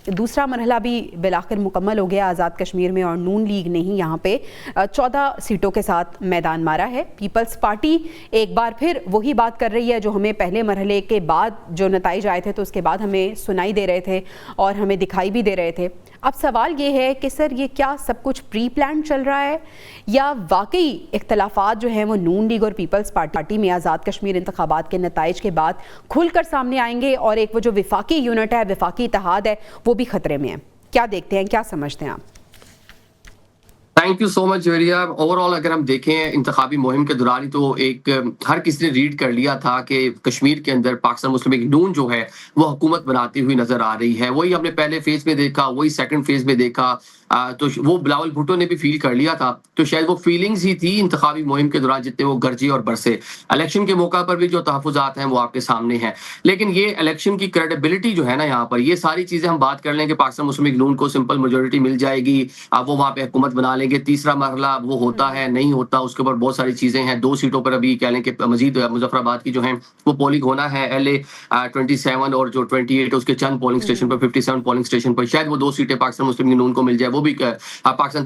दूसरा मरहला भी बिलाखिर मुकम्मल हो गया आज़ाद कश्मीर में और नून लीग ने ही यहाँ पे 14 सीटों के साथ मैदान मारा है। पीपल्स पार्टी एक बार फिर वही बात कर रही है जो हमें पहले मरहले के बाद जो नतीजे आए थे तो उसके बाद हमें सुनाई दे रहे थे और हमें दिखाई भी दे रहे थे। अब सवाल ये है कि सर ये क्या सब कुछ प्री प्लान चल रहा है या वाकई इख्तलाफात जो हैं वो नून लीग और पीपल्स पार्टी में आज़ाद कश्मीर इंतखाबात के नताइज के बाद खुलकर सामने आएंगे और एक वो जो विफाकी यूनिट है, विफाकी इत्तेहाद है, वो भी खतरे में है। क्या देखते हैं, क्या समझते हैं आप? Thank you so much Javeria. Overall अगर हम देखें इंतखाबी मुहिम के दौरान ही तो एक हर किसी ने रीड कर लिया था कि कश्मीर के अंदर पाकिस्तान मुस्लिम लीग नून जो है वो हुकूमत बनाती हुई नजर आ रही है। वही हमने पहले फेज में देखा, वही सेकंड फेज में देखा, तो वो बिलावल भुट्टो ने भी फील कर लिया था। तो शायद वो फीलिंग्स ही थी इंतखाबी मुहिम के दौरान जितने वो गरजे और बरसे। इलेक्शन के मौका पर भी जो तहफुजात हैं वो आपके सामने हैं, लेकिन ये इलेक्शन की क्रेडिबिलिटी जो है ना, यहाँ पर ये सारी चीजें हम बात कर लें कि पाकिस्तान मुस्लिम लीग नून को सिंपल मेजोरिटी मिल जाएगी, अब वो वहां पे हुकूमत बना लेंगे। तीसरा मरहला वो होता है नहीं होता, उसके ऊपर बहुत सारी चीजें हैं। 2 सीटों पर अभी कह लें कि मजीद मुजफ्फराबाद की जो है वो पोलिंग होना है। LA 27 और जो 28 उसके चंद पोलिंग स्टेशन पर, 57 पोलिंग स्टेशन पर शायद वो 2 सीटें पाकिस्तान मुस्लिम लीग नून को मिल जाए, वो भी पाकिस्तान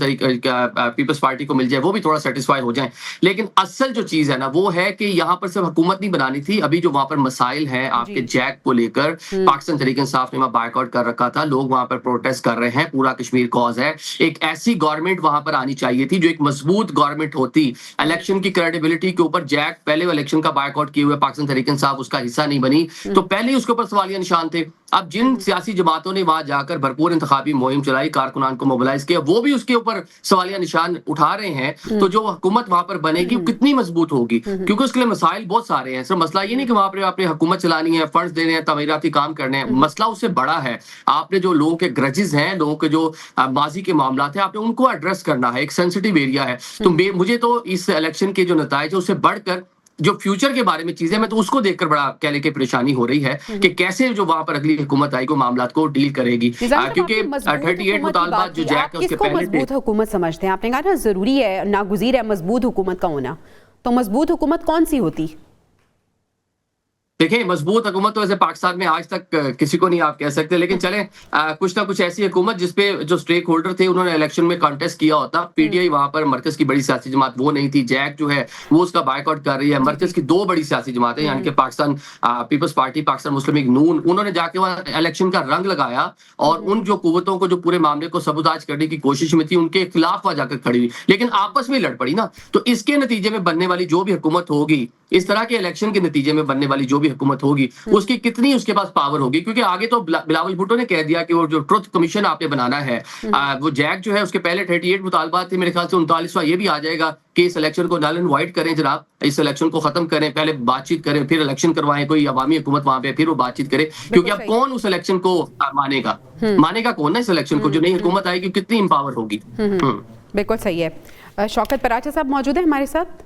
पीपल्स पार्टी को मिल जाए, वो भी थोड़ा सेटिस्फाई हो जाए। लेकिन असल जो चीज है ना वो है कि यहाँ पर सिर्फ हुकूमत नहीं बनानी थी। अभी जो वहां पर मसाइल हैं आपके जैक को लेकर, पाकिस्तान तहरीक इंसाफ ने वहां बायकॉट कर रखा था, लोग वहां पर प्रोटेस्ट कर रहे हैं, पूरा कश्मीर कॉज है। एक ऐसी गवर्नमेंट वहां पर आनी चाहिए थी जो एक मजबूत गवर्नमेंट होती। इलेक्शन की क्रेडिबिलिटी के ऊपर जैक पहले वो इलेक्शन का बायकॉट किए हुए पाकिस्तान तहरीक इंसाफ उसका हिस्सा नहीं बनी, तो पहले ही उसके ऊपर सवालिया निशान थे। अब जिन सियासी जमातों ने वहां जाकर भरपूर इंतखाबी मुहिम चलाई, कारकुनान को मोबिलाइज किया, वो भी उसके ऊपर सवालिया निशान उठा रहे हैं। तो जो हुकूमत वहां पर बनेगी वो कितनी मजबूत होगी, क्योंकि उसके लिए मसाइल बहुत सारे हैं। सिर्फ मसला ये नहीं कि वहां पर आपने हुकूमत चलानी है, फंड्स देने हैं, तमीराती काम करने हैं, मसला उससे बड़ा है। आपने जो लोगों के ग्रजेस हैं, लोगों के जो माजी के मामला थे, आपने उनको एड्रेस करना है। एक सेंसिटिव एरिया है। तो मुझे तो इस इलेक्शन के जो नतीजे उससे बढ़कर जो फ्यूचर के बारे में चीजें, मैं तो उसको देखकर बड़ा कह लेके परेशानी हो रही है कि कैसे जो वहां पर अगली हुकूमत आएगी वो मामलात को डील करेगी। क्योंकि 38 मुतालबात जो जैक है उसके पहले मजबूत हुकूमत समझते हैं। आपने कहा ना जरूरी है, नागुज़ीर है मजबूत हुकूमत का होना, तो मजबूत हुकूमत कौन सी होती? देखिए, मजबूत हुकूमत तो ऐसे पाकिस्तान में आज तक किसी को नहीं आप कह सकते, लेकिन चले कुछ ना कुछ ऐसी हुकूमत जिसपे जो स्टेक होल्डर थे उन्होंने इलेक्शन में कॉन्टेस्ट किया होता। PTI वहां पर मरकज की बड़ी सियासी जमात वो नहीं थी, जैक जो है वो उसका बायकॉट कर रही है। मरकज की 2 बड़ी सियासी जमातें यानी कि पाकिस्तान पीपल्स पार्टी, पाकिस्तान मुस्लिम लीग नून, उन्होंने जाके वहां इलेक्शन का रंग लगाया और उन जो कुव्वतों को जो पूरे मामले को सबूताज करने की कोशिश में थी उनके खिलाफ वहां जाकर खड़ी हुई, लेकिन आपस में लड़ पड़ी ना। तो इसके नतीजे में बनने वाली जो भी हुकूमत होगी, इस तरह के इलेक्शन के नतीजे में बनने वाली जो भी हुकूमत होगी, उसकी कितनी उसके पास पावर होगी। क्योंकि आगे तो बिलावल भुट्टो ने कह दिया कि वो जो ट्रुथ कमीशन आपने बनाना है, वो जैक जो है उसके पहले 38 मुतालबात थे, मेरे ख्याल से 39वां ये भी आ जाएगा कि इस इलेक्शन को नल एंड वाइट करें जनाब, इस इलेक्शन को खत्म करें, पहले बातचीत करें, फिर इलेक्शन करवाएं, कोई अवामी हुकूमत वहां पे, फिर वो बातचीत करे। क्योंकि अब कौन उस इलेक्शन को मानेगा कौन ना इस इलेक्शन को? जो नई हुकूमत आएगी कितनी इंपावर होगी। बिल्कुल सही है। शौकत पराचा साहब मौजूद है हमारे साथ।